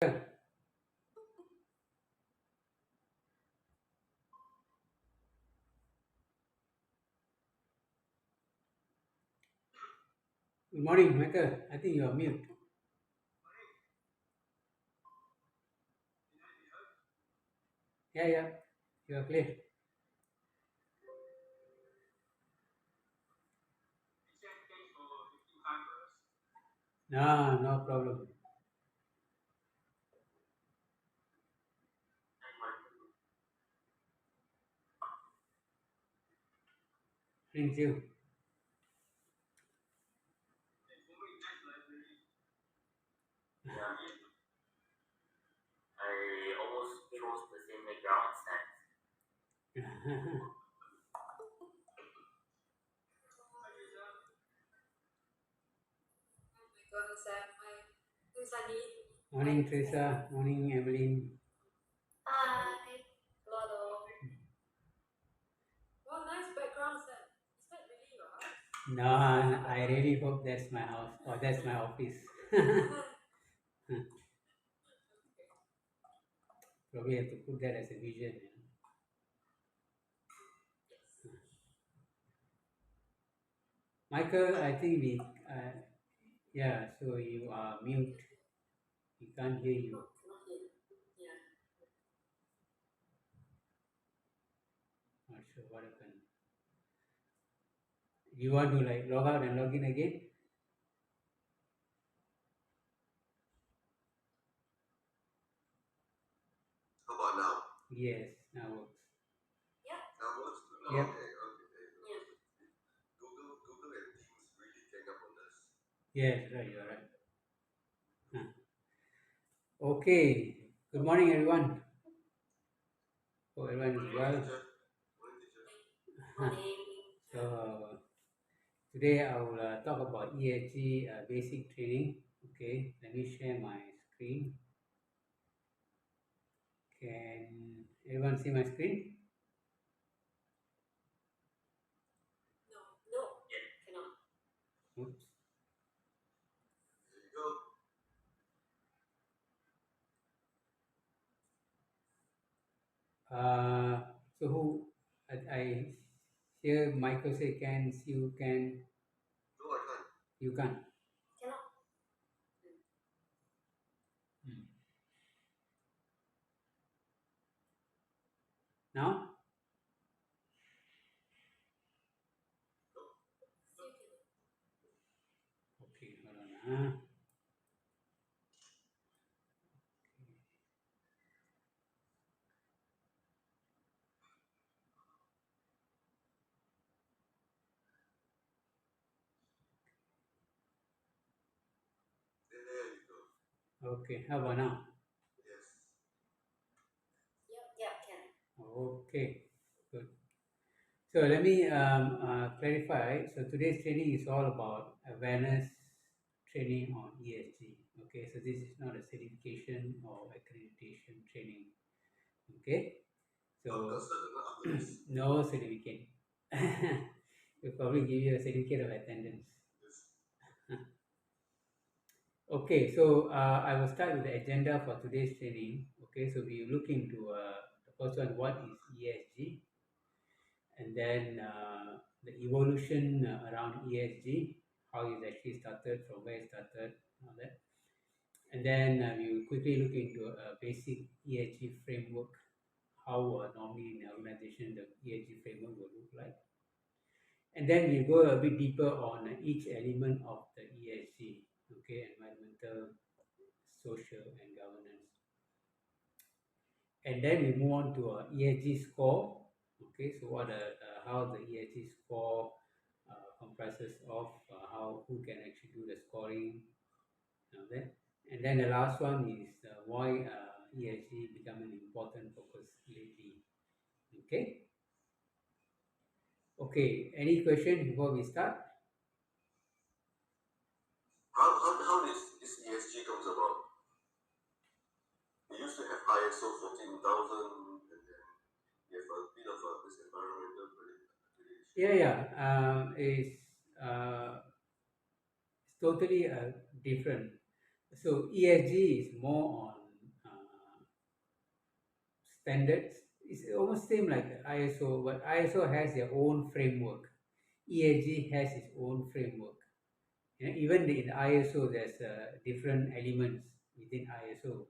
Good morning, Michael. I think you are mute. Yeah, yeah, you are clear. No, no problem. Thank you. Morning, Teresa. Morning, Evelyn. No, I really hope that's my house or that's my office. Probably have to put that as a vision. Michael, I think yeah, so you are mute. We can't hear you. Not sure what happened. You want to like log out and log in again? How about now? Yes, now works. Now works? Oh, Yep. okay, okay. Google and Teams really gang up on us. Yes, right, you're right. Huh. Okay. Good morning, everyone. Hope everyone is well. Morning, teacher. So today I will talk about ESG basic training. Okay, let me share my screen. Can everyone see my screen? Oops. There you go. So who I hear Michael say can, you can, No, I can't. you can. Hmm. Now? Okay, hold on. There you go. Okay, how about now? Yes. Okay, good. So let me clarify. So today's training is all about awareness training on ESG. Okay, so this is not a certification or accreditation training. Okay, I'll so start after this. no certificate. We'll probably give you a certificate of attendance. Yes. Okay, so I will start with the agenda for today's training. Okay, so we look into the first one, what is ESG, and then the evolution around ESG, how it actually started, from where it started, all that. And then we will quickly look into a basic ESG framework, how normally in an organization the ESG framework will look like. And then we go a bit deeper on each element of the ESG, okay, environmental, social, and governance. And then we move on to a ESG score. Okay, so how the ESG score comprises of, how who can actually do the scoring, that. And then the last one is why ESG become an important focus lately. Okay. Okay. Any question before we start? How this ESG comes about? We used to have ISO 14000, and then we have a bit of this environmental accreditation. Yeah. It's totally different. So ESG is more on standards. It's almost same like ISO, but ISO has their own framework. ESG has its own framework. Even in ISO, there's different elements within ISO.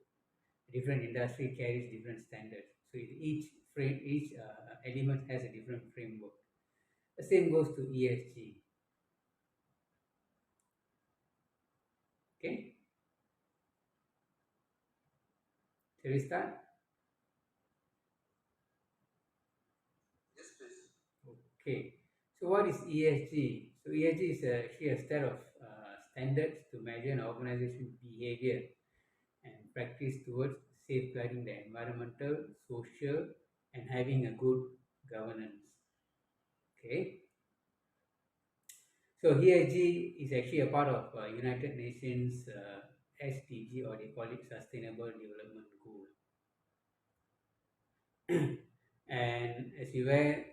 Different industry carries different standards. So each element has a different framework. The same goes to ESG. Okay, shall we start? Yes, please. Okay. So what is ESG? So ESG is actually a set of standards to measure an organization's behavior and practice towards safeguarding the environmental, social, and having a good governance. Okay. So ESG is actually a part of United Nations SDG, or they call it Sustainable Development Goal. And as you were,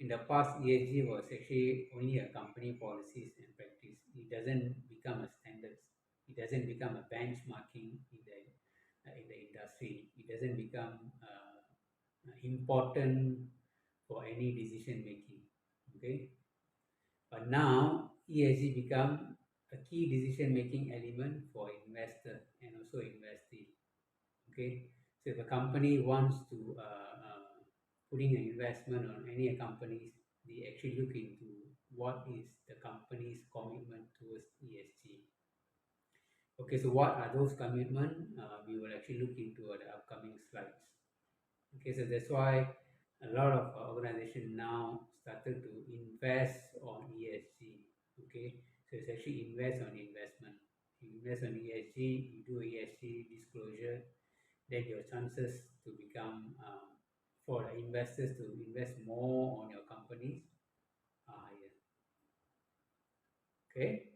in the past, ESG was actually only a company policies and practice. It doesn't become a standards. It doesn't become a benchmarking in the industry. It doesn't become important for any decision making. Okay, but now ESG become a key decision making element for investor and also investee. Okay, so if a company wants to putting an investment on any companies, they actually look into what is the company's commitment towards ESG. Okay, so what are those commitments? We will actually look into the upcoming slides. Okay, so that's why a lot of organizations now started to invest on ESG. Okay, so it's actually invest on investment. You invest on ESG, you do ESG disclosure, then your chances to become for the investors to invest more on your companies are higher. Okay,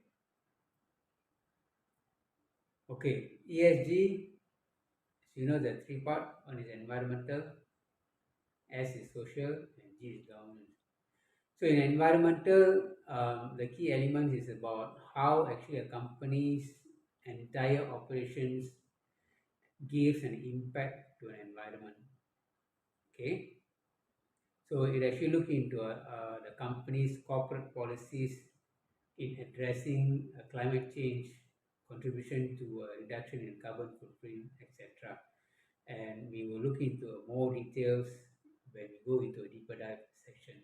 okay. ESG, you know the three part. One is environmental, S is social, and G is governance. So in environmental, the key element is about how actually a company's entire operations gives an impact to an environment. Okay, so it actually look into the company's corporate policies in addressing climate change, contribution to reduction in carbon footprint, etc. And we will look into more details when we go into a deeper dive section.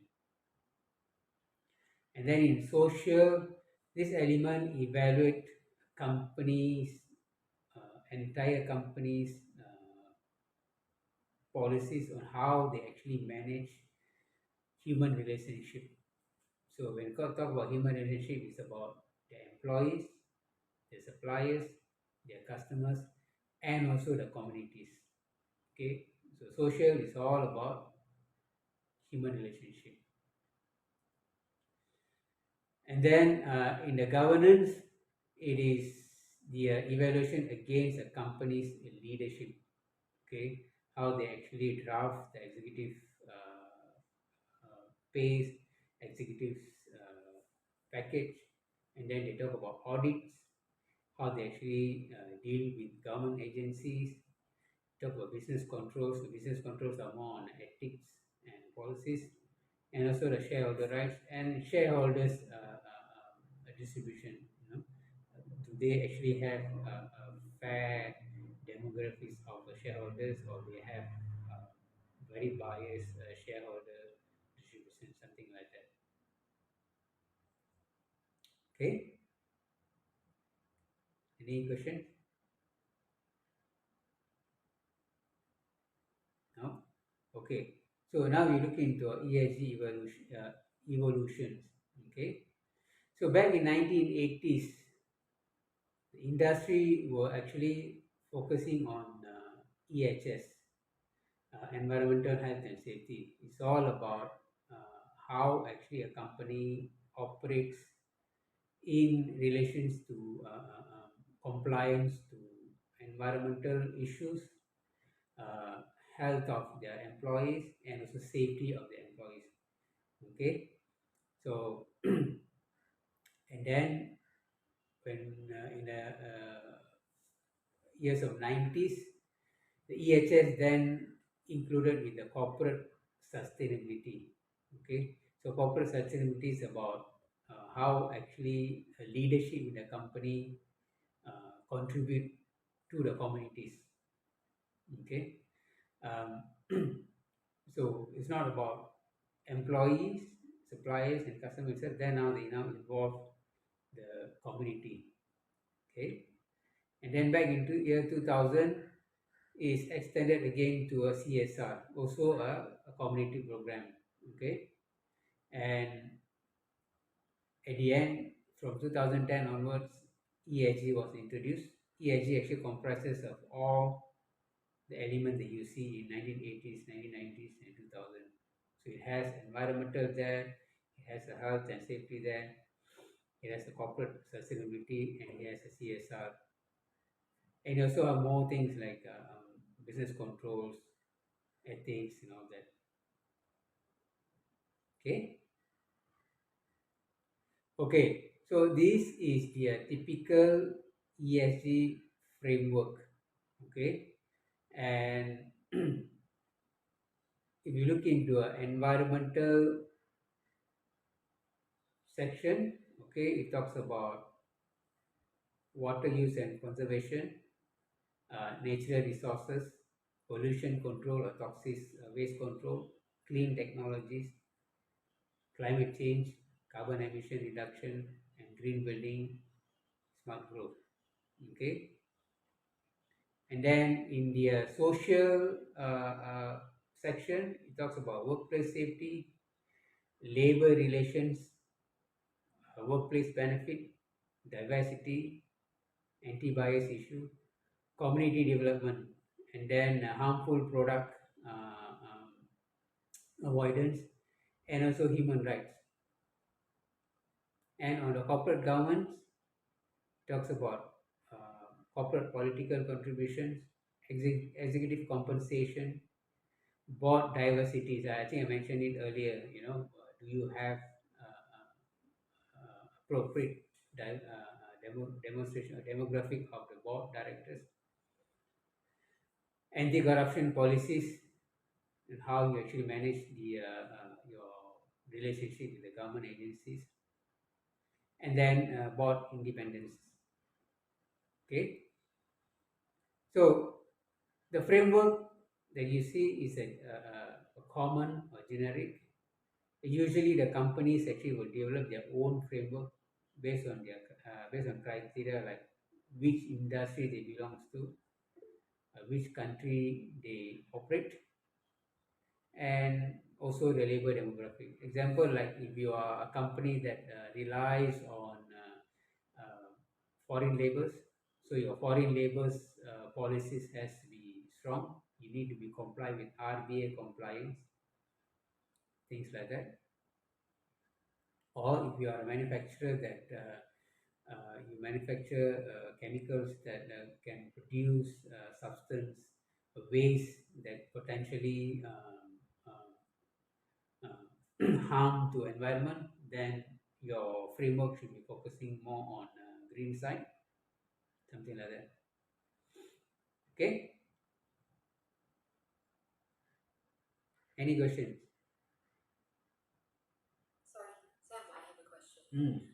And then in social, this element evaluate companies, entire companies' policies on how they actually manage human relationship. So when we talk about human relationship, it's about the employees, the suppliers, their customers, and also the communities. Okay, so social is all about human relationship. And then in the governance, it is the evaluation against a company's leadership. Okay, how they actually draft the executive pays, executive package, and then they talk about audits, how they actually deal with government agencies, talk about business controls. The business controls are more on ethics and policies, and also the shareholder rights and shareholders distribution. Do they actually have fair demographics of the shareholders, or they have very biased shareholder distribution, something like that. Okay. Any question? No. Okay. So now we look into ESG evolutions. Okay. So back in 1980s, the industry were actually focusing on EHS, environmental health and safety. It's all about how actually a company operates in relations to compliance to environmental issues, uh, health of their employees, and also safety of the employees. Okay, so and then when in the years of 90s, the EHS then included with the corporate sustainability. Okay, so corporate sustainability is about how actually leadership in the company contribute to the communities. Okay, um, so it's not about employees, suppliers, and customers itself. Then now they now involve the community. Okay, and then back into year 2000 is extended again to a CSR, also a community program. Okay, and at the end, from 2010 onwards, ESG was introduced. ESG actually comprises of all the elements that you see in 1980s, 1990s, and 2000. So it has environmental there, it has a health and safety there, it has a corporate sustainability, and it has a CSR. And you also have more things like business controls, ethics, and all that. Okay. Okay. So this is the typical ESG framework. Okay. And if you look into an environmental section, okay, it talks about water use and conservation, natural resources, pollution control or toxic waste control, clean technologies, climate change, carbon emission reduction, and green building, smart growth. Okay, and then in the social section, it talks about workplace safety, labor relations, workplace benefit, diversity, anti-bias issue, community development, and then harmful product avoidance, and also human rights. And on the corporate governance, talks about corporate political contributions, executive compensation, board diversities. I think I mentioned it earlier. Do you have appropriate demonstration or demographic of the board directors, anti-corruption policies, and how you actually manage your relationship with the government agencies, and then board independence. Okay, so the framework that you see is a common or generic. Usually, the companies actually will develop their own framework based on criteria like which industry they belongs to, which country they operate, and also the labor demographic. Example, like if you are a company that relies on foreign labors, so your foreign labors policies has to be strong. You need to be comply with RBA compliance, things like that. Or if you are a manufacturer that you manufacture chemicals that can produce substance waste that potentially harm to environment, then your framework should be focusing more on green side, something like that. Okay, any questions? Sorry, Sam, I have a question. Mm.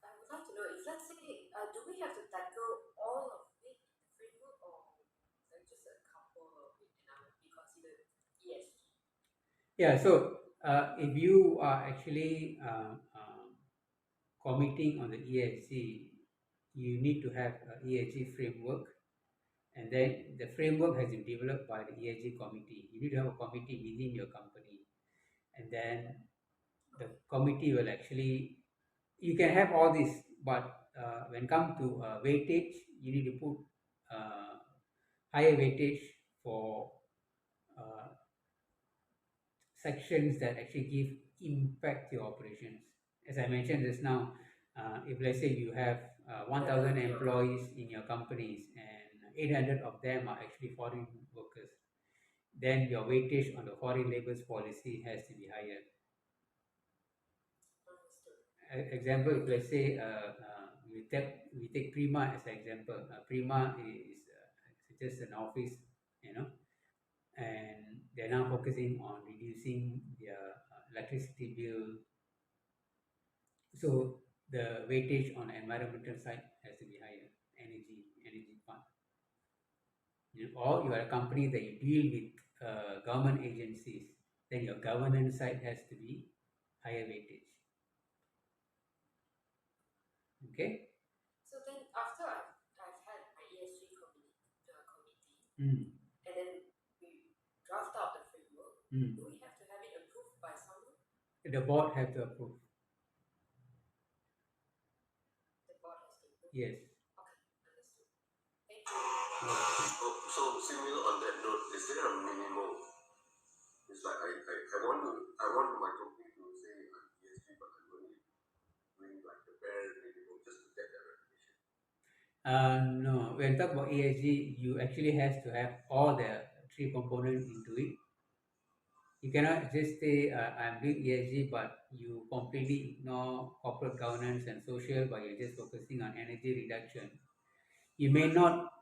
I would like to know if, let's say, do we have to tackle all of it in the framework or like just a couple of it and I would be considered ESG? Yeah, so if you are actually committing on the ESG, you need to have a ESG framework, and then the framework has been developed by the ESG committee. You need to have a committee within your company, and then the committee will actually, you can have all this, but when come to weightage, you need to put uh, higher weightage for uh, sections that actually give impact to your operations. As I mentioned just now, if let's say you have 1,000 employees in your companies and 800 of them are actually foreign workers, then your weightage on the foreign labors policy has to be higher. Understood. Example, if let's say we take Prima as an example. Prima is just an office, and they're now focusing on reducing their electricity bill. So the weightage on the environmental side has to be higher, energy part. Or you are a company that you deal with government agencies, then your governance side has to be higher weightage. Okay. So then after I've had my ESG committee, Mm. and then we draft out the framework, Mm. do we have to have it approved by someone? The board have to approve. The board has to approve. Yes. Okay, understood. Thank you. Okay. So similar on that note, is there a minimum? It's like I want my company to say I'm ESG, but I'm only doing like the bare minimum just to get that recognition. No, when you talk about ESG, you actually has to have all the three components into it. You cannot just say I'm doing ESG, but you completely ignore corporate governance and social, but you're just focusing on energy reduction. You may not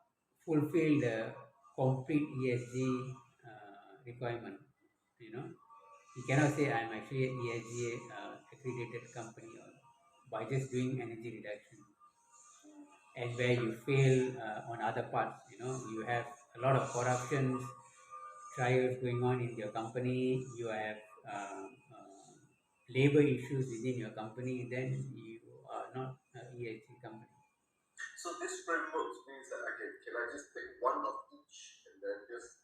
fulfill the complete ESG requirement. You know, you cannot say I'm actually an ESG accredited company or by just doing energy reduction, and where you fail on other parts. You have a lot of corruptions trials going on in your company. You have labor issues within your company. Then you are not an ESG company. So this framework means that can I just pick one of each and then just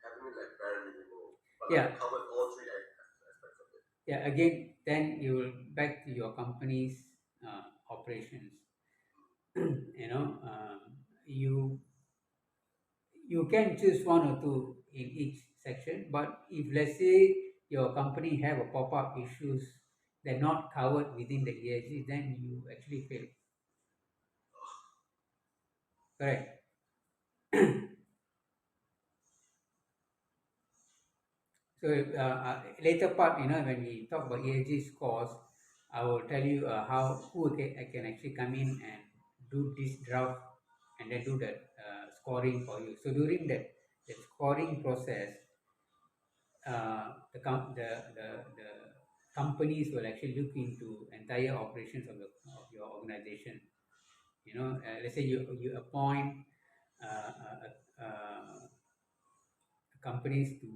having it like bare minimum, but Yeah. I've covered all three aspects of it. Yeah, again, then you will back to your company's operations. you know, you you can choose one or two in each section, but if let's say your company have a pop-up issues that not covered within the ESG, then you actually fail. Correct. So later part, when we talk about ESG scores, I will tell you I can actually come in and do this draft and then do that scoring for you. So during that scoring process, the companies will actually look into entire operations of your organization. Let's say you appoint uh, uh, uh, companies to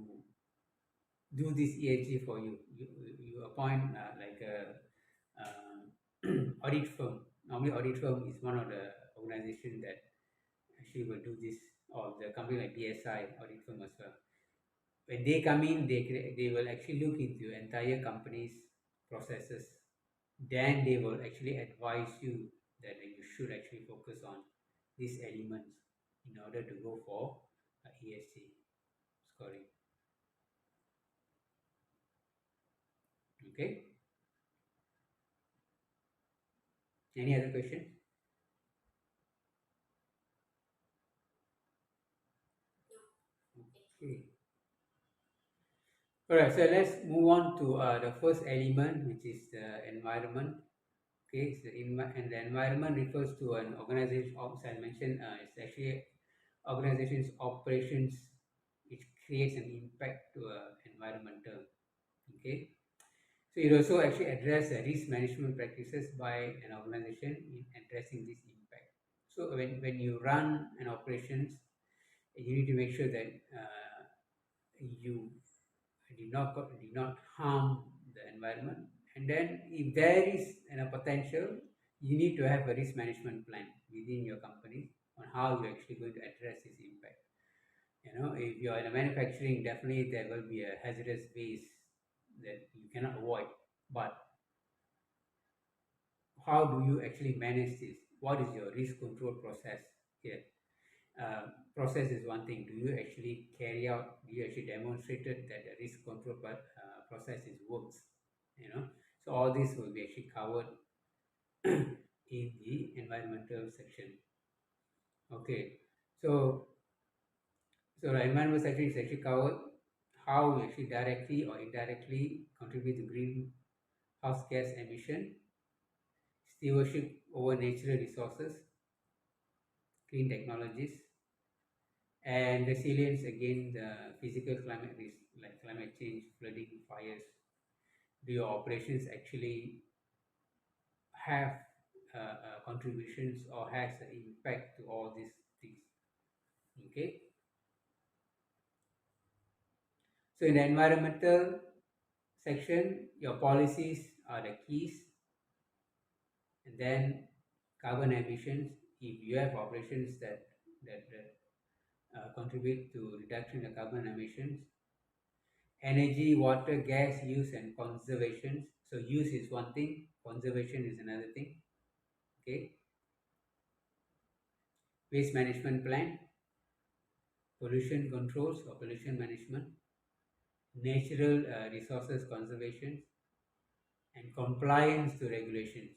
do this ESG for you. You appoint like a audit firm. Normally, audit firm is one of the organization that actually will do this, or the company like BSI audit firm as well. When they come in, they will actually look into entire company's processes. Then they will actually advise you that you should actually focus on these elements in order to go for ESG scoring. Okay. Any other question? Okay. All right. So let's move on to the first element, which is the environment. Okay. And the environment refers to an organization. As I mentioned, it's actually organization's operations which creates an impact to environmental. Okay. So it also actually address the risk management practices by an organization in addressing this impact. So when you run an operations, you need to make sure that you did not harm the environment. And then if there is a potential, you need to have a risk management plan within your company on how you're actually going to address this impact. If you're in a manufacturing, definitely there will be a hazardous waste that you cannot avoid. But how do you actually manage this? What is your risk control process here? Process is one thing. Do you actually carry out? Do you actually demonstrated that the risk control process is works? So all this will be actually covered in the environmental section. Okay, so the environmental section is actually covered how we actually directly or indirectly contribute to greenhouse gas emission, stewardship over natural resources, clean technologies, and resilience against the physical climate risk, like climate change, flooding, fires, do your operations actually have contributions or has an impact to all these things? Okay, so in the environmental section, your policies are the keys, and then carbon emissions. If you have operations that contribute to reduction in carbon emissions, energy, water, gas use, and conservation. So use is one thing, conservation is another thing. Okay, waste management plan, pollution controls or pollution management, natural resources conservation, and compliance to regulations.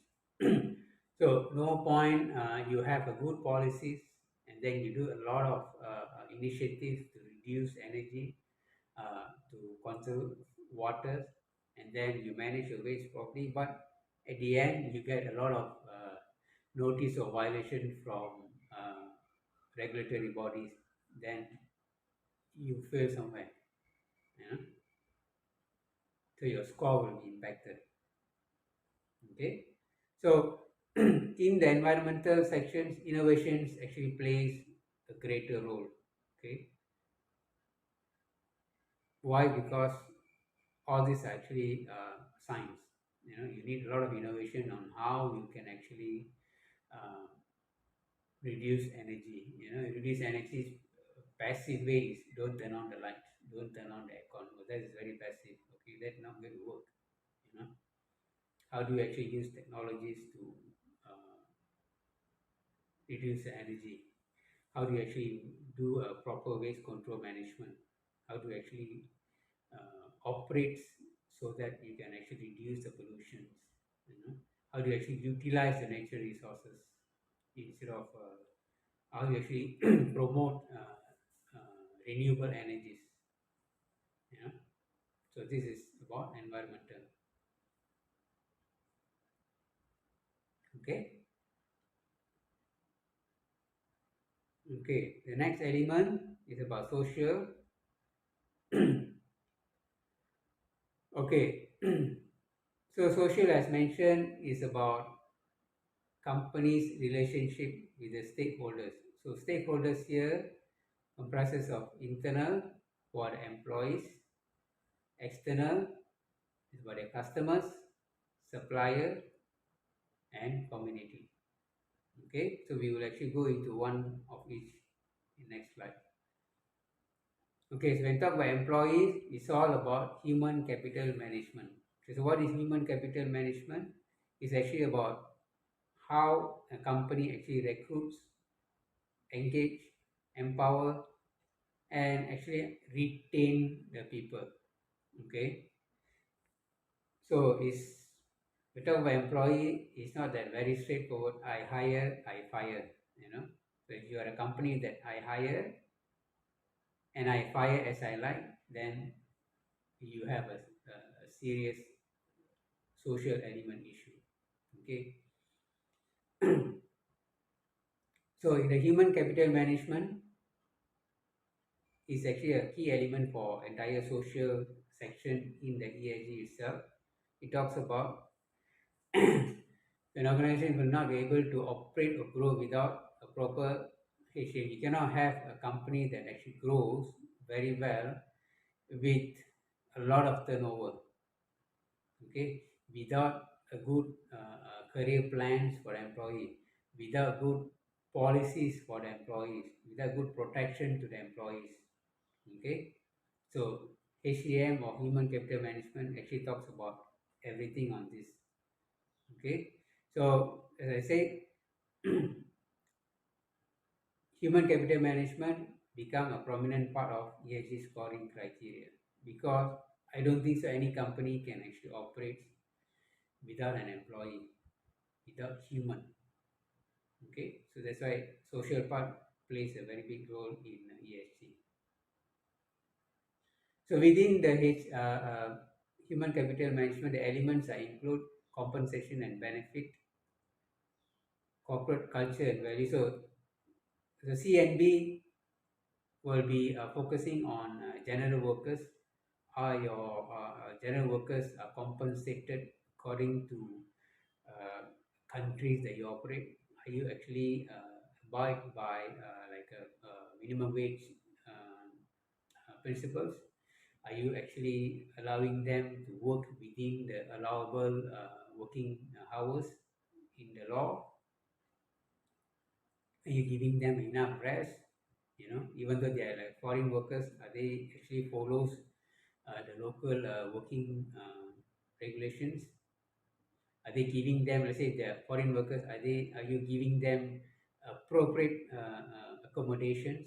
So no point you have a good policies and then you do a lot of initiatives to reduce energy, to conserve water, and then you manage your waste properly. But at the end, you get a lot of notice of violation from regulatory bodies. Then you fail somewhere, you know? So your score will be impacted. Okay, so in the environmental sections, innovations actually plays a greater role. Okay, why? Because all this actually science. You know, you need a lot of innovation on how you can actually uh, reduce energy. You know, reduce energy passive ways. Don't turn on the lights. Don't turn on the aircon. Well, that is very passive. Okay, that's not going to work. You know, how do you actually use technologies to uh, reduce the energy? How do you actually do a proper waste control management? How to actually operate so that you can actually reduce the pollutions? You know, how do you actually utilize the natural resources instead of how do you actually promote renewable energies? You know, so this is about environmental. Okay, okay. The next element is about social. Okay, so social, as mentioned, is about company's relationship with the stakeholders. So stakeholders here comprises of internal, for the employees, external is about their customers, supplier, and community. Okay, so we will actually go into one of each in next slide. Okay, so when talk about employees, it's all about human capital management. Okay, so what is human capital management? It's actually about how a company actually recruits, engage, empower, and actually retain the people. Okay, so it's we talk about employee, it's not that very straightforward. I hire, I fire. You know, so if you are a company that I hire and I fire as I like, then you have a serious social element issue. Okay, so in the human capital management is actually a key element for entire social section in the ESG itself. It talks about an organization will not be able to operate or grow without a proper HCM. You cannot have a company that actually grows very well with a lot of turnover, okay, without a good career plans for employee, without good policies for the employees, without good protection to the employees, okay. So HCM or human capital management actually talks about everything on this, okay. So as I say, human capital management become a prominent part of ESG scoring criteria because I don't think so any company can actually operate without an employee, without human. Okay, so that's why social part plays a very big role in ESG. So within the human capital management, the elements are include compensation and benefit, corporate culture and value. So the CNB will be focusing on general workers, are your general workers are compensated according to countries that you operate? Are you actually abide by like a minimum wage principles? Are you actually allowing them to work within the allowable working hours in the law? Are you giving them enough rest? Even though they are like foreign workers, are they actually follows the local working regulations? Are they giving them, let's say, the foreign workers? Are you giving them appropriate accommodations?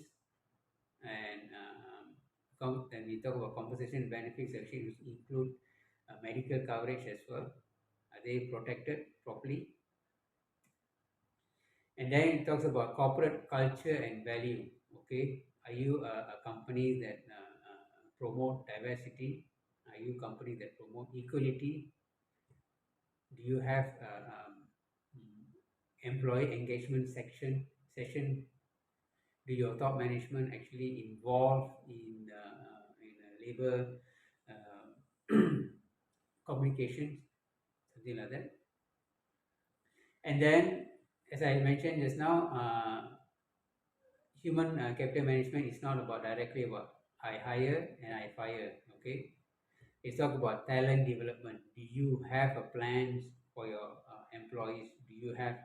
And when we talk about compensation benefits, actually include medical coverage as well. Are they protected properly? And then it talks about corporate culture and value. Okay, are you a company that promote diversity? Are you a company that promote equality? Do you have employee engagement session? Do your top management actually involve in labor communications, something like that? And then, as I mentioned just now, human capital management is not about directly about I hire and I fire. Okay, it's talk about talent development. Do you have a plans for your employees? Do you have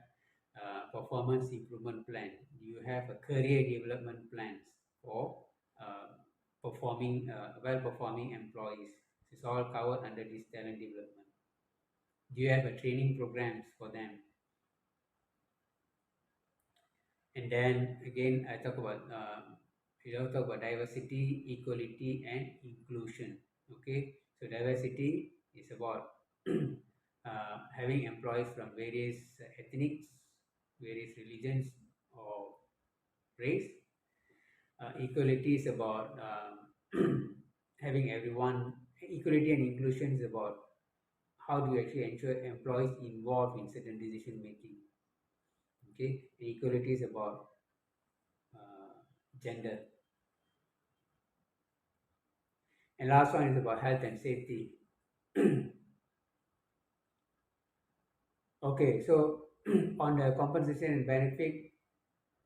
performance improvement plan? Do you have a career development plans for performing well performing employees? It's all covered under this talent development. Do you have a training programs for them? And then again, I talk about talk about diversity, equality, and inclusion. Okay, so diversity is about having employees from various ethnics, various religions, or race. Equality is about having everyone. Equality and inclusion is about how do you actually ensure employees involved in certain decision making. Okay, and equality is about gender. And last one is about health and safety. Okay, so on the compensation and benefit,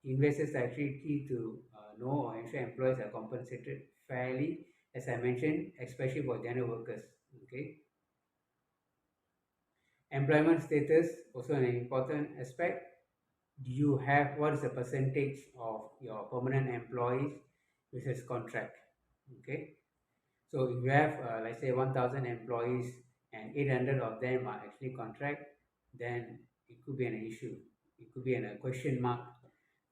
investors are actually key to know or ensure employees are compensated fairly, as I mentioned, especially for general workers. Okay, employment status also an important aspect. Do you have what is the percentage of your permanent employees versus contract? Okay, so if you have, let's say, 1,000 employees and 800 of them are actually contract, then it could be an issue. It could be a question mark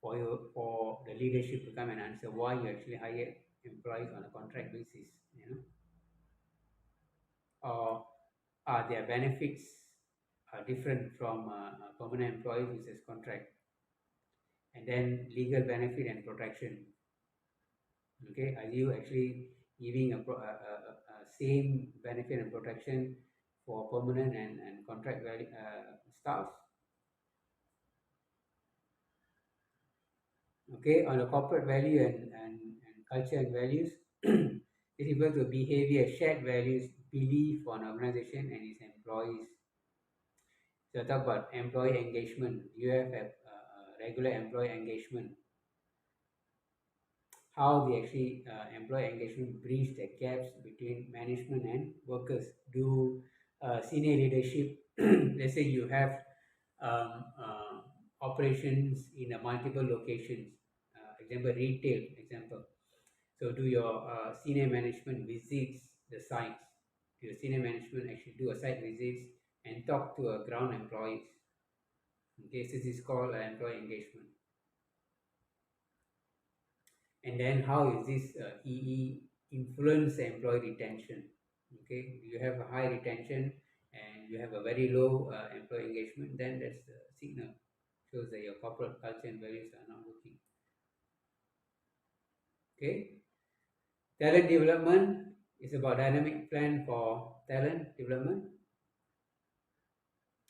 for you, for the leadership to come and answer why you actually hire employees on a contract basis, or are their benefits different from permanent employees versus contract, and then legal benefit and protection. Okay, are you actually giving a same benefit and protection for permanent and contract staff? Okay, on the corporate value and culture and values, this refers to behavior, shared values, belief on organization and its employees. So talk about employee engagement. You have a regular employee engagement. How the actually employee engagement bridge the gaps between management and workers. Do senior leadership, let's say you have operations in a multiple locations, example retail example. So do your senior management visits the sites? Do your senior management actually do a site visits and talk to a ground employees? Okay, so this is called employee engagement. And then how is this EE influence employee retention? Okay, you have a high retention and you have a very low employee engagement, then that's the signal, shows that your corporate culture and values are not working. Okay, talent development is about dynamic plan for talent development,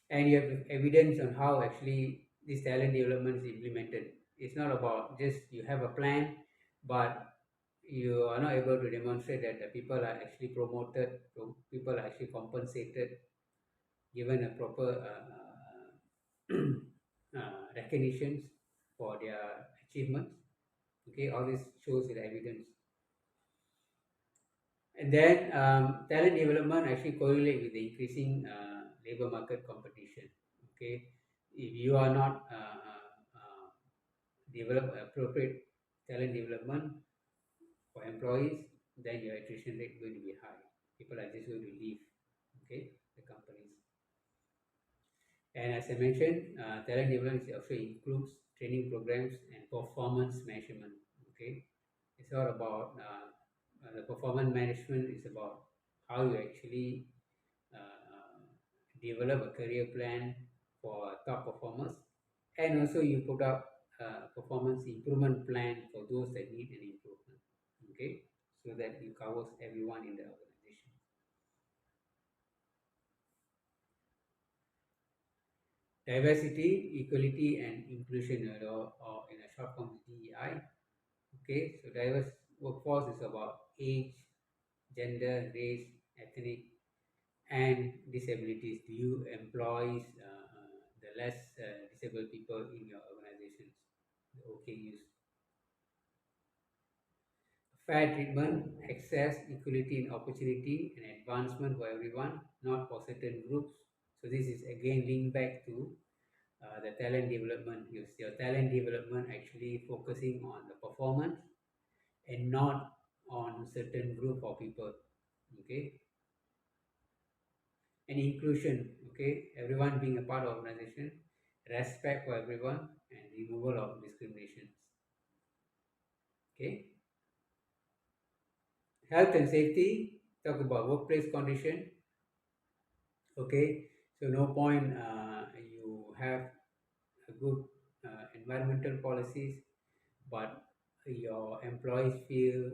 and you have evidence on how actually this talent development is implemented. It's not about just you have a plan, but you are not able to demonstrate that the people are actually promoted, people are actually compensated, given a proper recognitions for their achievements. Okay, all this shows the evidence. And then talent development actually correlate with the increasing labor market competition. Okay, if you are not develop appropriate talent development for employees, then your attrition rate going to be high. People are just going to leave. Okay, the companies. And as I mentioned, talent development also includes training programs and performance measurement. Okay, it's all about the performance management is about how you actually uh, develop a career plan for top performers, and also you put up a performance improvement plan for those that need an improvement. Okay, so that it covers everyone in the organization. Diversity, equality, and inclusion, or in a short form, DEI. Okay, so diverse workforce is about age, gender, race, ethnic, and disabilities. Do you employ the less disabled people in your organizations? The OKUs. Fair treatment, access, equality in opportunity, and advancement for everyone, not for certain groups. So this is again linked back to the talent development. Your talent development actually focusing on the performance and not on certain group of people. Okay, and inclusion. Okay, everyone being a part of organization, respect for everyone, and removal of discriminations. Okay, health and safety. Talk about workplace condition. Okay, so no point you have a good environmental policies, but your employees feel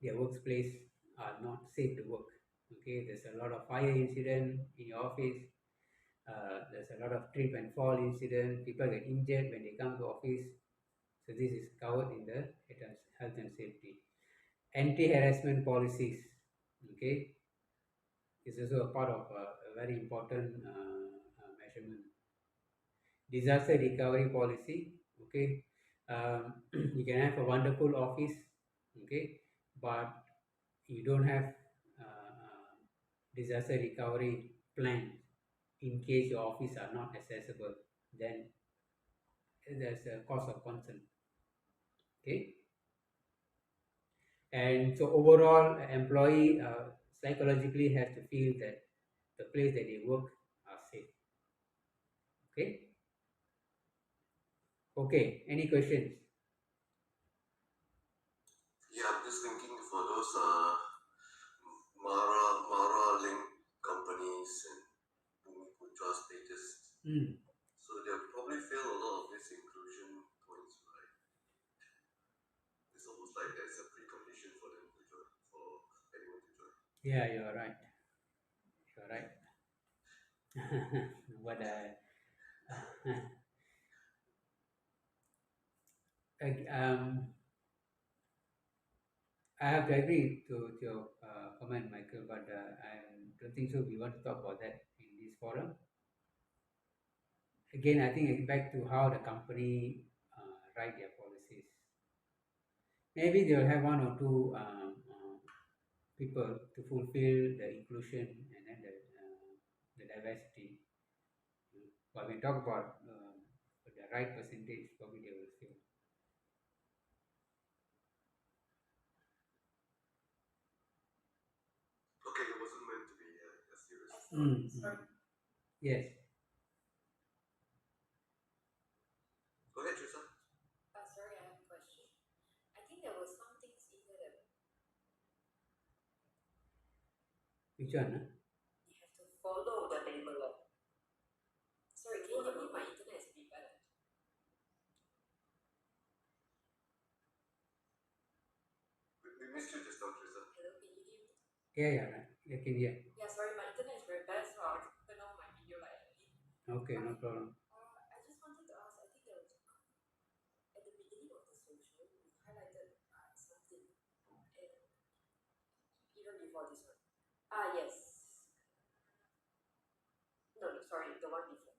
their workplace are not safe to work. Okay, there's a lot of fire incident in your office. There's a lot of trip and fall incident. People get injured when they come to office. So this is covered in the health and safety. Anti-harassment policies. Okay, is also a part of a very important measurement. Disaster recovery policy. Okay, you can have a wonderful office. Okay, but you don't have disaster recovery plan in case your office are not accessible, then there's a cause of concern. Okay, and so overall employee psychologically has to feel that the place that they work are safe. Okay, okay, any questions? Yeah, I'm just thinking for those Mara link companies and Bumi Putra status. Mm. So they'll probably fail a lot of these inclusion points, right? It's almost like there's a precondition for them to join, for anyone to join. Yeah, you're right, you're right. But I have to agree to your comment, Michael, but I don't think so. We want to talk about that in this forum. Again, I think it's back to how the company write their policies. Maybe they'll have one or two people to fulfill the inclusion and then the diversity. But when we talk about the right percentage, probably they will fail. Okay, it wasn't meant to be a serious. Mm. Yes. Go ahead, Teresa. Sorry, I have a question. I think there were some things in there that Which one? Huh? you have to follow the labor law. Sorry, can you hear me? My internet is pretty bad. We missed you just now, Teresa. Hello, can you hear me? Yeah, right. I can hear. Yeah, sorry, my internet is very bad, so I'll turn on my video like again. Okay, no problem. I just wanted to ask, I think there was at the beginning of the social, you highlighted something. before this one. Ah, yes. No, no, sorry, the one before.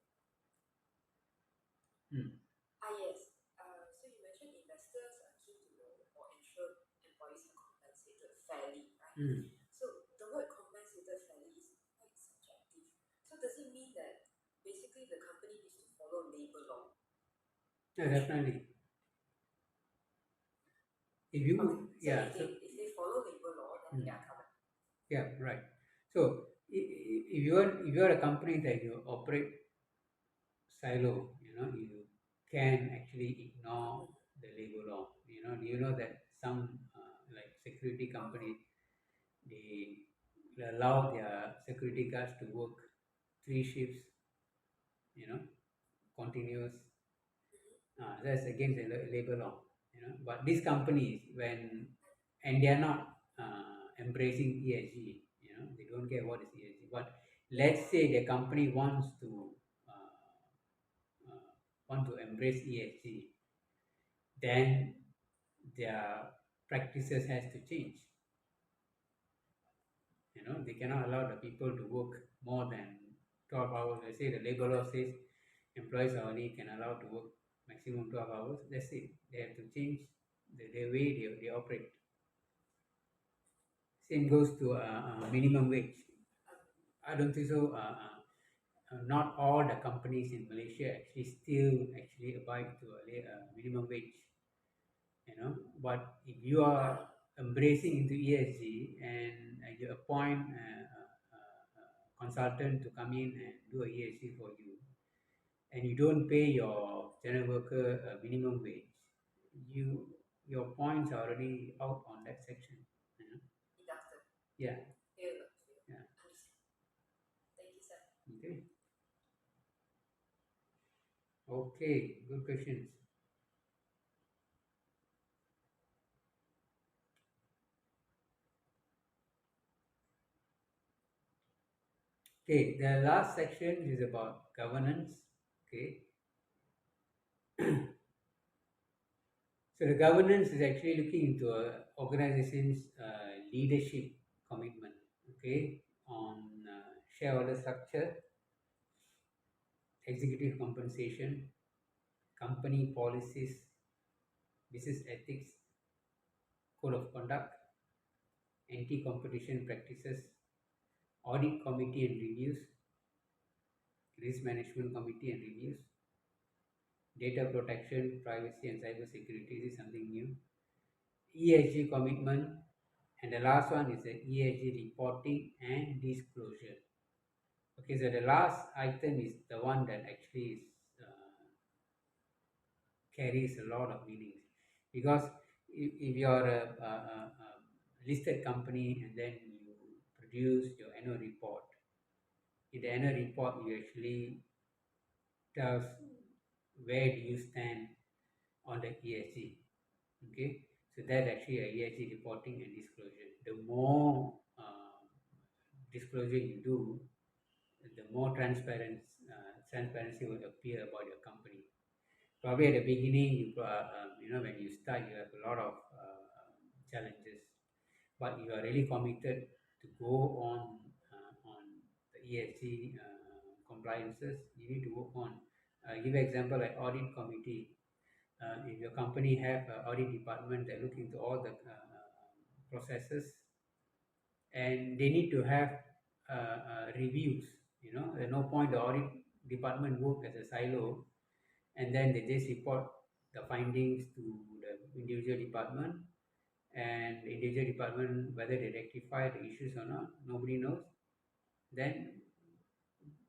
Hmm. Ah, yes. So you mentioned investors are keen to know or ensure employees are compensated fairly, right? Hmm. So the word compensated fairly is quite subjective. So does it mean that basically the company needs to follow labor law? Yeah, definitely. If Okay. you, So yeah, if so they follow labor law, then they hmm. are covered. Yeah, right. So if you are a company that you operate silo, you can actually ignore Mm-hmm. the labor law. Do you know that some like security Uh-huh. companies, they allow their security guards to work 3 shifts, you know, continuous. Mm-hmm. That's against the labor law. But these companies, when and they are not embracing ESG, they don't care what is ESG. But let's say the company uh, want to embrace ESG, then their practices has to change. They cannot allow the people to work more than 12 hours. Let's say the labor law Okay. says employees are only can allow to work maximum 12 hours. That's it. They have to change the way they operate. Same goes to minimum wage. Um, I don't think so. Not all the companies in Malaysia actually still actually abide to a minimum wage. But if you are right. embracing into ESG and you appoint a consultant to come in and do a ESG for you, and you don't pay your general worker a minimum wage, you your points are already out on that section. You know? Deducted. Yeah, Fair. yeah. Understand. Thank you, sir. Okay, okay. Good questions. Okay, the last section is about governance. Okay, so the governance is actually looking into a organization's leadership commitment. Okay, on shareholder structure, executive compensation, company policies, business ethics, code of conduct, anti-competition practices, audit committee and reviews, risk management committee and reviews, data protection, privacy and cyber security. This is something new. ESG commitment, and the last one is the ESG reporting and disclosure. Okay, so the last item is the one that actually is, carries a lot of meanings, because if you're a listed company and then you produce your annual report, in the annual report you actually tells where do you stand on the ESG. Okay, so that actually a ESG reporting and disclosure. The more disclosure you do, the more transparency will appear about your company. Probably at the beginning, when you start, you have a lot of challenges, but you are really committed to go on the ESG compliances. You need to work on. Give an example like audit committee. If your company have an audit department that look into all the processes, and they need to have reviews. There's no point the audit department work as a silo, and then they just report the findings to the individual department, and the individual department, whether they rectify the issues or not, nobody knows. Then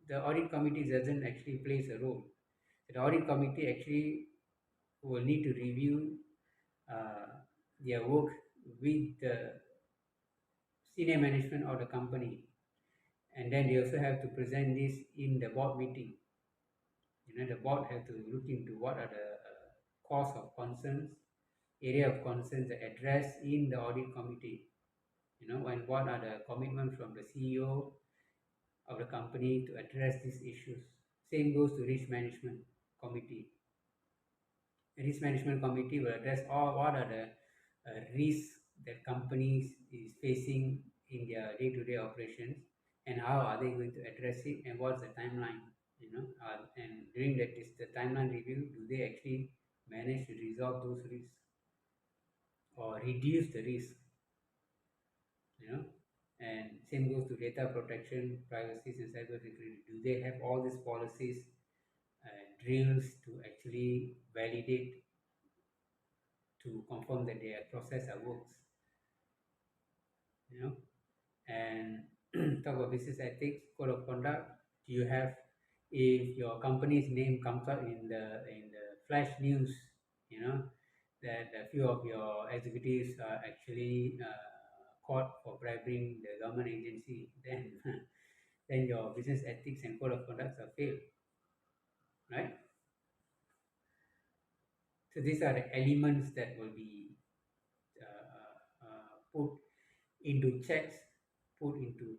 the audit committee doesn't actually plays a role. The audit committee actually will need to review uh, their work with the senior management of the company, and then they also have to present this in the board meeting. The board have to look into what are the cause of concerns, area of concerns that address in the audit committee. And what are the commitments from the CEO of the company to address these issues. Same goes to risk management committee. The risk management committee will address all what are the risks that companies is facing in their day-to-day operations, and how are they going to address it, and what's the timeline, and during the timeline review, do they actually manage to resolve those risks or reduce the risk, you know? And same goes to data protection, privacy, and cybersecurity. Do they have all these policies, drills to actually validate, to confirm that their process works, you know? And talk about business ethics, code of conduct. Do you have, if your company's name comes out in the flash news, you know, that a few of your executives are actually caught for bribing the government agency, then then your business ethics and code of conduct are failed, right? So these are the elements that will be put into checks, put into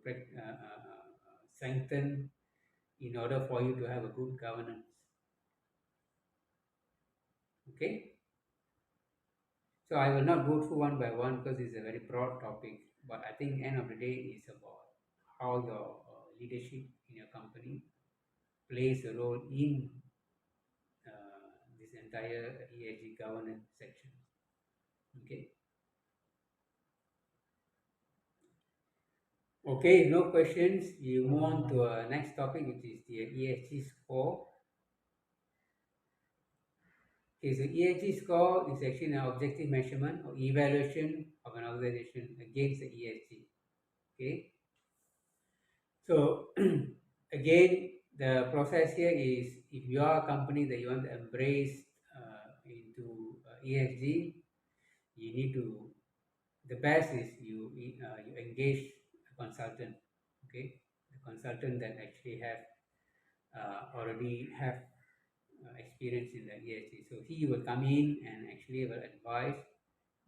strengthen in order for you to have a good governance. Okay, so I will not go through one by one because it's a very broad topic, but I think end of the day is about how your leadership in your company plays a role in this entire ESG governance section. Okay. Okay, no questions. You move on to next topic, which is the ESG score. Okay, so ESG score is actually an objective measurement or evaluation of an organization against the ESG. Okay, so again, the process here is, if you are a company that you want to embrace into ESG, you need to, the best is you engage a consultant. Okay, a consultant that actually have already have experience in the ESG. So he will come in and actually will advise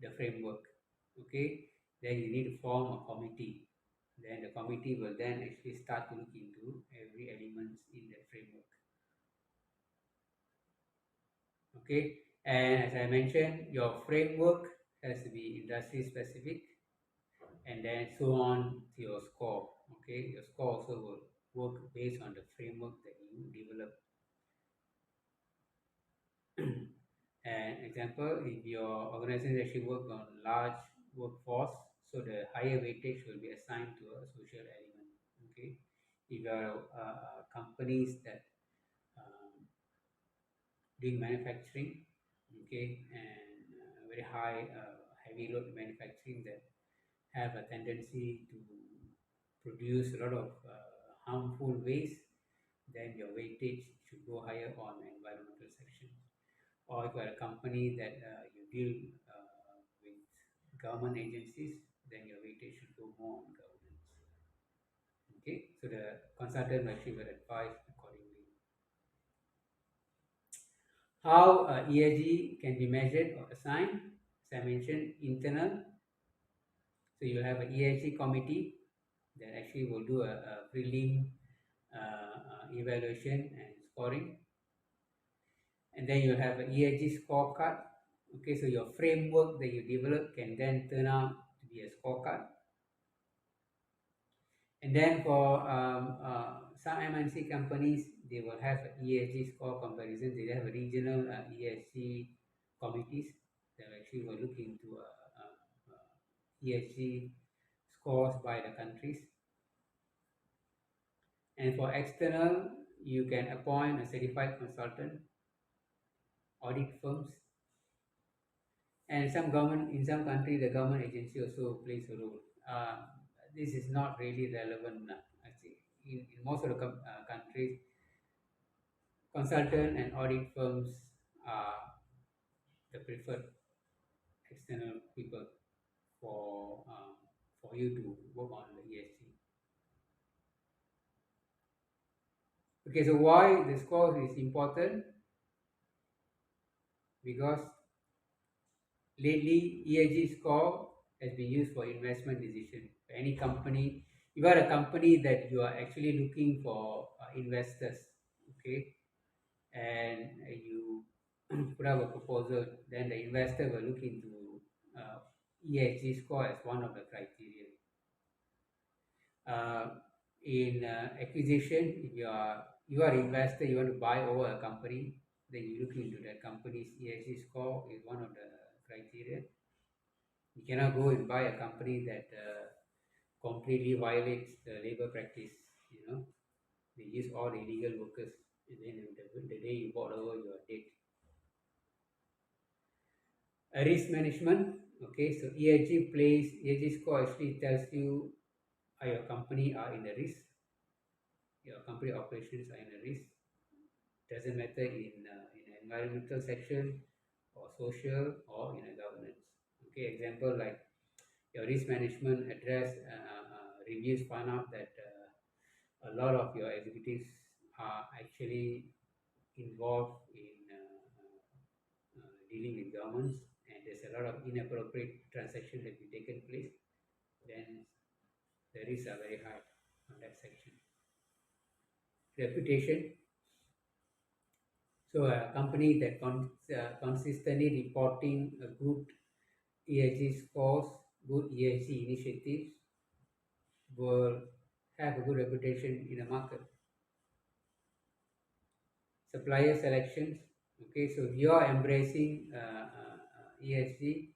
the framework. Okay, then you need to form a committee. Then the committee will then actually start to look into every element in the framework. Okay, and as I mentioned, your framework has to be industry specific, and then so on to your score. Okay, your score also will work based on the framework that you develop. An example, if your organization actually work on large workforce, so the higher weightage will be assigned to a social element. Okay, if you are companies that doing manufacturing, okay, and very high heavy load manufacturing that have a tendency to produce a lot of harmful waste, then your weightage should go higher on the environmental section. Or if you are a company that you deal with government agencies, then your weightage should go more on governance. Okay, so the consultant actually will advise accordingly. How ESG can be measured or assigned? As I mentioned, internal. So you have an ESG committee that actually will do a prelim evaluation and scoring. And then you have an ESG scorecard. Okay, so your framework that you develop can then turn out to be a scorecard. And then for some MNC companies, they will have an ESG score comparison. They have a regional ESG committees that actually will look into ESG scores by the countries. And for external, you can appoint a certified consultant, audit firms, and some government, in some countries, the government agency also plays a role. This is not really relevant. I think in most of the countries, consultant and audit firms are the preferred external people for you to work on the ESG. Okay, so why the score is important? Because lately ESG score has been used for investment decision. For any company, you are a company that you are actually looking for investors, okay, and you put up a proposal, then the investor will look into ESG score as one of the criteria. Uh, in acquisition, if you are investor, you want to buy over a company, then you look into that company's ESG score is one of the criteria. You cannot go and buy a company that completely violates the labor practice. You know, they use all the illegal workers, and then the day you bought over, you are dead. Risk management. Okay, so ESG score actually tells you your company are in a risk, your company operations are in a risk. Doesn't matter in an environmental section or social or in a governance. Okay, example like your risk management address reviews find out that a lot of your executives are actually involved in dealing with governments, and there's a lot of inappropriate transactions that be taken place, then the risks are very high on that section. Reputation. So a company that consistently reporting a good ESG scores, good ESG initiatives will have a good reputation in the market. Supplier selections. Okay, so if you are embracing ESG,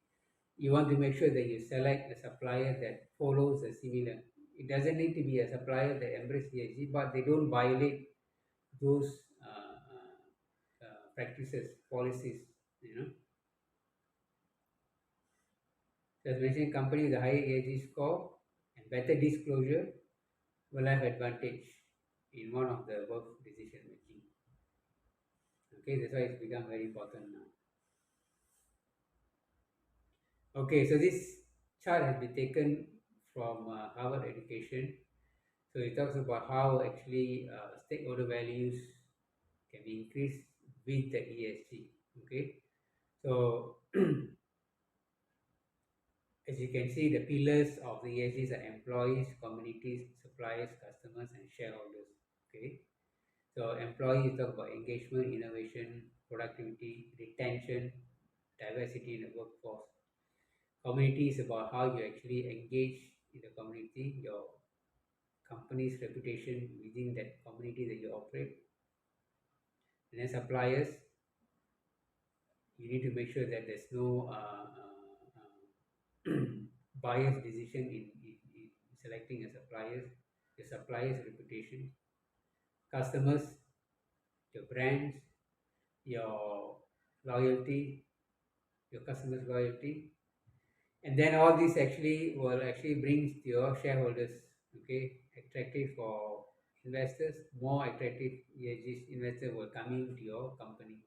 you want to make sure that you select a supplier that follows a similar. It doesn't need to be a supplier that embraces ESG, but they don't violate those practices, policies. You know, so as mentioned, company with a higher ESG score and better disclosure will have advantage in one of the above decision making. Okay, that's why it's become very important now. Okay, so this chart has been taken from Harvard Education. So it talks about how actually stakeholder values can be increased with the ESG. Okay, so as you can see, the pillars of the ESGs are employees, communities, suppliers, customers, and shareholders. Okay, so employees talk about engagement, innovation, productivity, retention, diversity in the workforce. Community is about how you actually engage in the community, your company's reputation within that community that you operate. And then suppliers, you need to make sure that there's no biased decision in selecting a suppliers, your supplier's reputation. Customers, your brands, your loyalty, your customers' loyalty, and then all this actually will actually brings to your shareholders. Okay, attractive for investors, more attractive ESG investors will come into your company.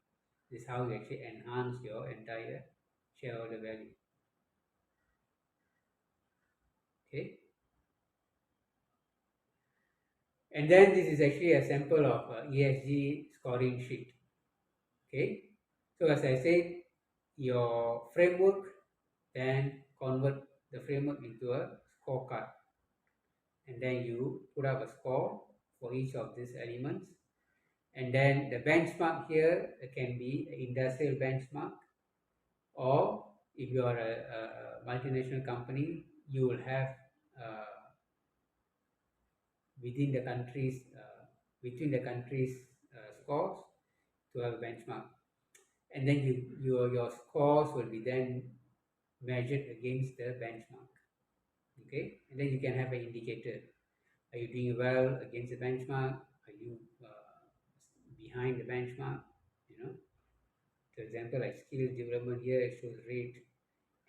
This is how you actually enhance your entire shareholder value. Okay, and then this is actually a sample of ESG scoring sheet. Okay, so as I said, your framework then convert the framework into a scorecard, and then you put up a score for each of these elements. And then the benchmark here can be an industrial benchmark, or if you are a multinational company, you will have within the countries between the countries scores to have a benchmark, and then your scores will be then measured against the benchmark. Okay, and then you can have an indicator. Are you doing well against the benchmark? Are you behind the benchmark? You know, for example, like skills development here, it shows rate,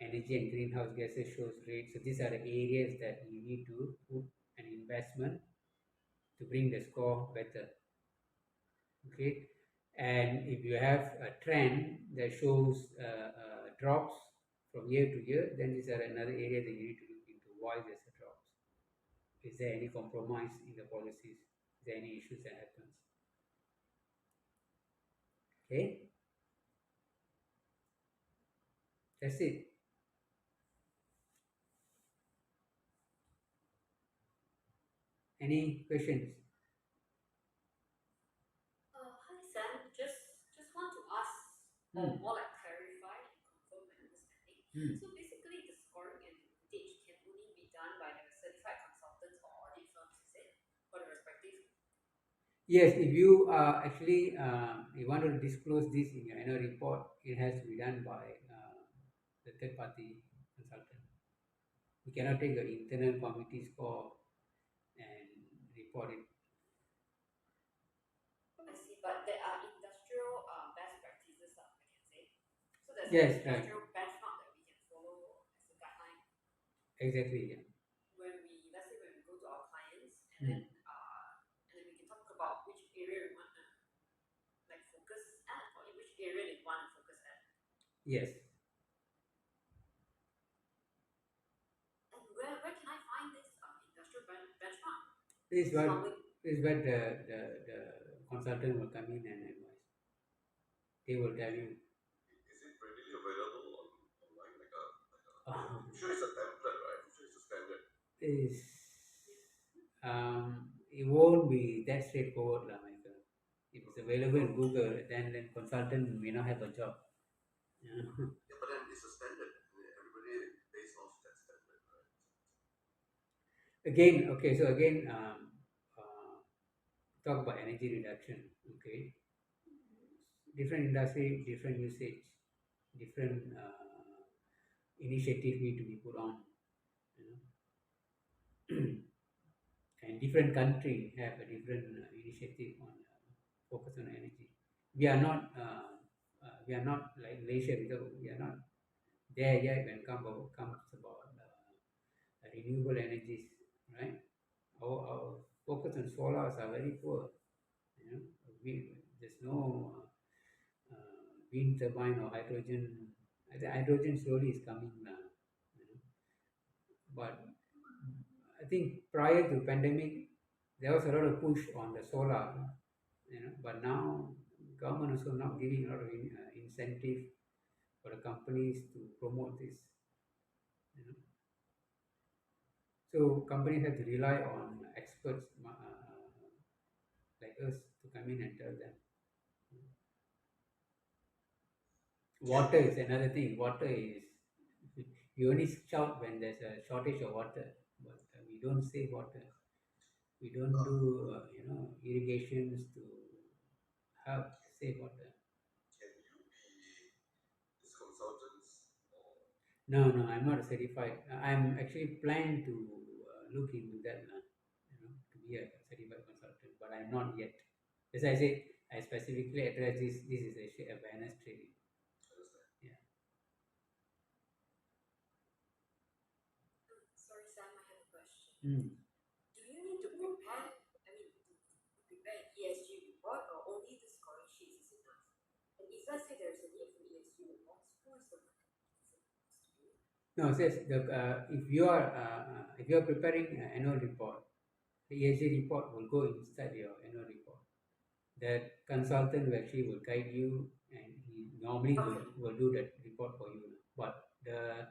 energy and greenhouse gases shows rate. So these are the areas that you need to put an investment to bring the score better. Okay, and if you have a trend that shows drops from year to year, then these are another area that you need to look into. Why there's a drops? Is there any compromise in the policies? Is there any issues that happens? Okay, that's it. Any questions? Hi Sam, just want to ask or Hmm. more like clarify and confirm my understanding. Hmm. So basically, the scoring and weightage can only be done by the certified consultants or audit Yes, if you actually you want to disclose this in your annual report, it has to be done by the third party consultant. You cannot take your internal committee score and report it. I see, but there are industrial best practices, I can say. So there's an Yes, right. industrial benchmark that we can follow as a guideline Exactly. Yeah. when we, let's say, when we go to our clients, Mm. and then we can talk about which area we want to like focus at, or in which area they want to focus at. Yes. And where can I find this industrial benchmark? This is It's what normally this is where the consultant will come in and advise. They will tell you. Is it readily available online? Um, I'm sure it's a template, right? I'm sure it's a standard. is it won't be that straightforward, lah, Michael. If it's available in Google, then consultant may not have a job. Yeah. Yeah, but then it's a standard. Everybody based off that standard, right? Again, okay. So again, talk about energy reduction. Okay, different industry, different usage, different initiative need to be put on. You know? And different country have a different initiative on focus on energy. We are not like Malaysia because we are not there yet when comes about renewable energies, right? Our focus on solars are very poor. You know, there's no wind turbine or hydrogen. I think hydrogen slowly is coming now. You know, but I think prior to pandemic, there was a lot of push on the solar, you know, but now government also not giving a lot of incentive for the companies to promote this, you know. So companies have to rely on experts like us to come in and tell them. Can Water is another thing. Water is you only shout when there's a shortage of water, but we don't save water. We don't uh, do irrigations to help save water. can you be this consultants or No, no, I'm not certified. I'm actually planning to look into that, to be a certified consultant, but I'm not yet. As I said, I specifically address this. This is actually awareness training. understand? Yeah. sorry, Sam, I have a question. Mm. Do you need to prepare? I mean, to prepare an ESG report, or only the scoring sheets is enough? And if let's say there's a need for ESG reports, who is the person supposed to do it? No, it says if you are preparing an annual report, the ESG report will go inside your annual report. That consultant will actually will guide you, and he normally Okay, will do that report for you. But uh,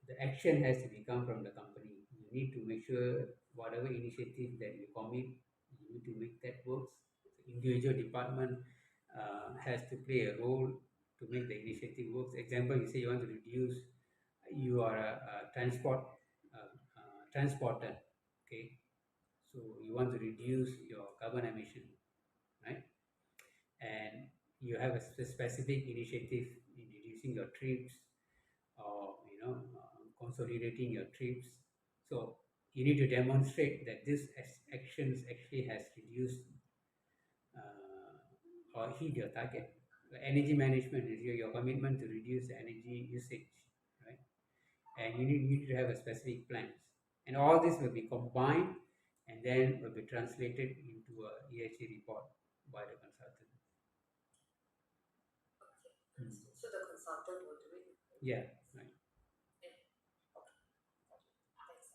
the action has to be come from the company. You need to make sure whatever initiative that you commit, you need to make that works. Individual department has to play a role to make the initiative works. Example, you say you want to reduce, you are a transporter, okay? So you want to reduce your carbon emission, right? And you have a specific initiative in reducing your trips or consolidating your trips. So you need to demonstrate that this actions actually has reduced or hit your target. The energy management is your commitment to reduce the energy usage, right? And you need to have a specific plans. And all this will be combined and then will be translated into a ESG report by the consultant. okay, Mm. understood. So the consultant will do it. Yeah, right. And, okay, got it. Thanks.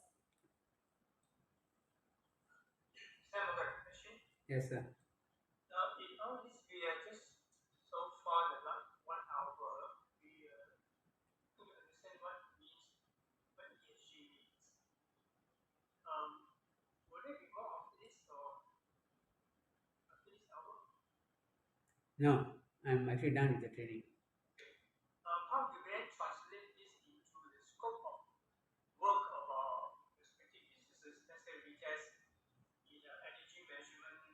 Sam, I got a question. Yes, sir. Now, in all this, we are just so far the last 1 hour, we could understand what means, what ESG means. Will there be more after this or after this hour? No, I'm actually done with the training. How do they translate this into the scope of work of our respective businesses? Let's say we test in energy measurement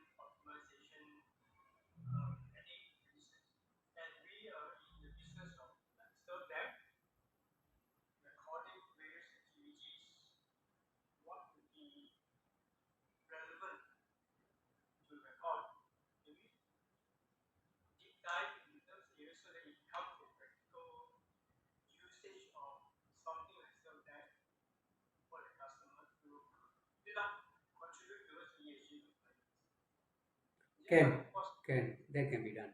Yes, Can, of course, that can be done.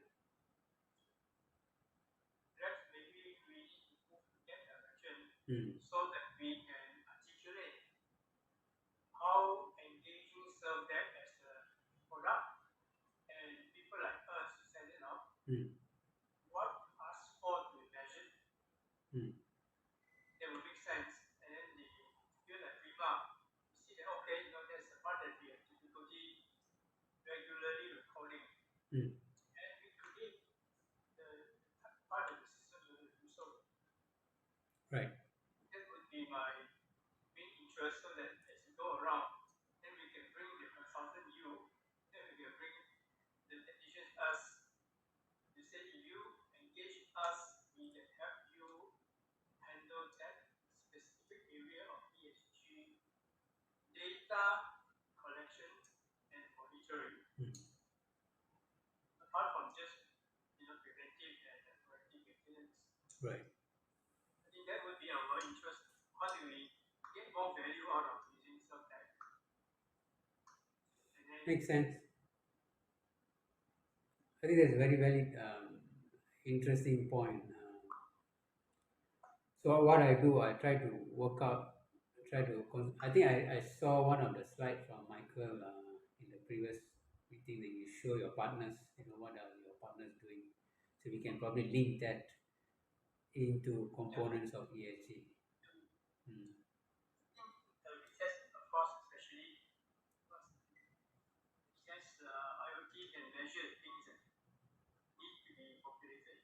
perhaps maybe we need to move in that direction Mm. so that we can articulate how engaging serve that as a product and people like us to set it up, Mm. what to ask for to be measured, Mm. that will make sense. And then the feel like remark, you see that okay, there's a part that we have difficulty regularly recording. Mm. And we create the part of the system to do so. Right. That would be my main interest so that as we go around, then we can bring the consultant you, then we can bring the technicians us. You say if you engage us, we can help you handle that specific area of ESG data collection and monitoring. Mm. Apart from just preventive and corrective maintenance. Right. I think that would be our interest. How do we get more value out of using subtech? And then Makes sense. I think that's a very, very interesting point. So what I do, I try to work out, I think I saw one of the slides from Michael in the previous meeting that you show your partners, what are your partners doing. So we can probably link that into components of ESG. Mm. retest, of course, especially because IoT can measure things that need to be populated.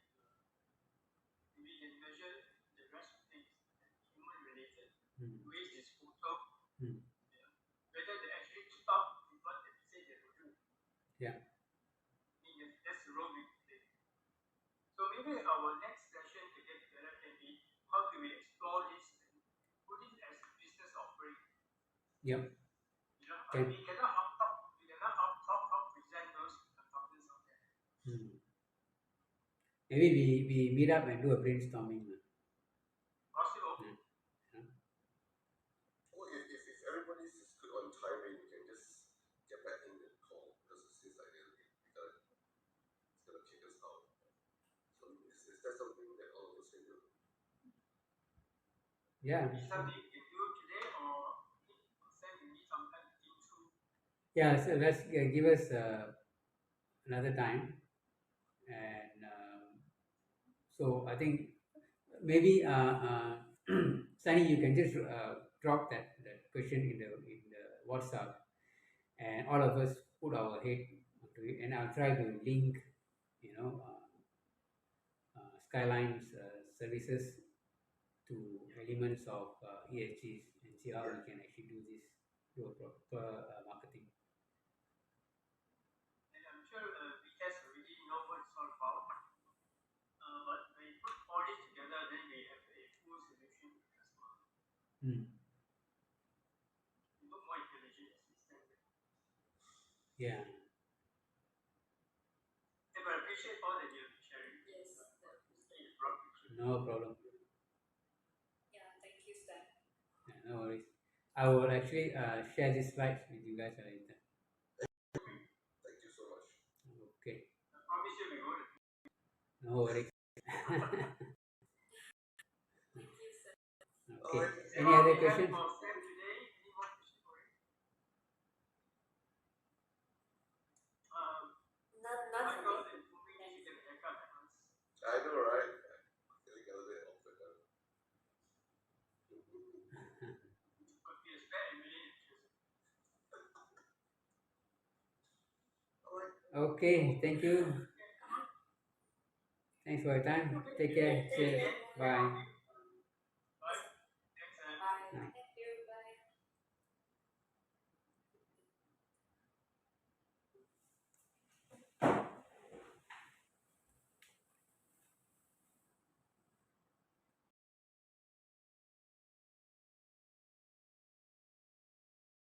We can measure the rest of things that human related, Mm. waste disposal, Mm. whether they actually keep up with what they say they will do. Yeah. I mean, that's the role we play. So maybe our next session to get together can be how do we explore this and put it as a business offering. Yep. We cannot help present those consultants out there. Mm. Maybe we meet up and do a brainstorming. Possible. Yeah. Well, if everybody's just good on timing, we can just get back in the call because it seems like it's gonna kick us out. So is that something that all of us can do? Yeah. Is something you can do today or send me sometime to think through? Yeah. So let's give us another time, and so I think maybe Sunny, you can just drop that question in the WhatsApp, and all of us put our head onto it, and I'll try to link, Skyline's services to elements of ESGs and see how we can actually do a proper marketing. And I'm sure we just already know what it's all about. But when you put all this together, then we have a full solution to the customer. Mm. We look more intelligent as we stand there. Yeah. Hey, but I appreciate all that you've been sharing. Yes, It brought me through. No problem. yeah, thank you, Stan. Yeah, no worries. I will actually share these slides with you guys later. Thank you so much. Okay. I promise you we will. No worries. Thank you, Stan. Okay. Alright. Any other questions? For Sam today, any more questions for him? None Michael for me. and Fumi need to get a haircut at once. I know, right? Feeling a little bit awkward now. Could be a spare Emily and Joseph. Alright. Okay. Thank you. Thanks for your time. Take care. Cheers. Bye.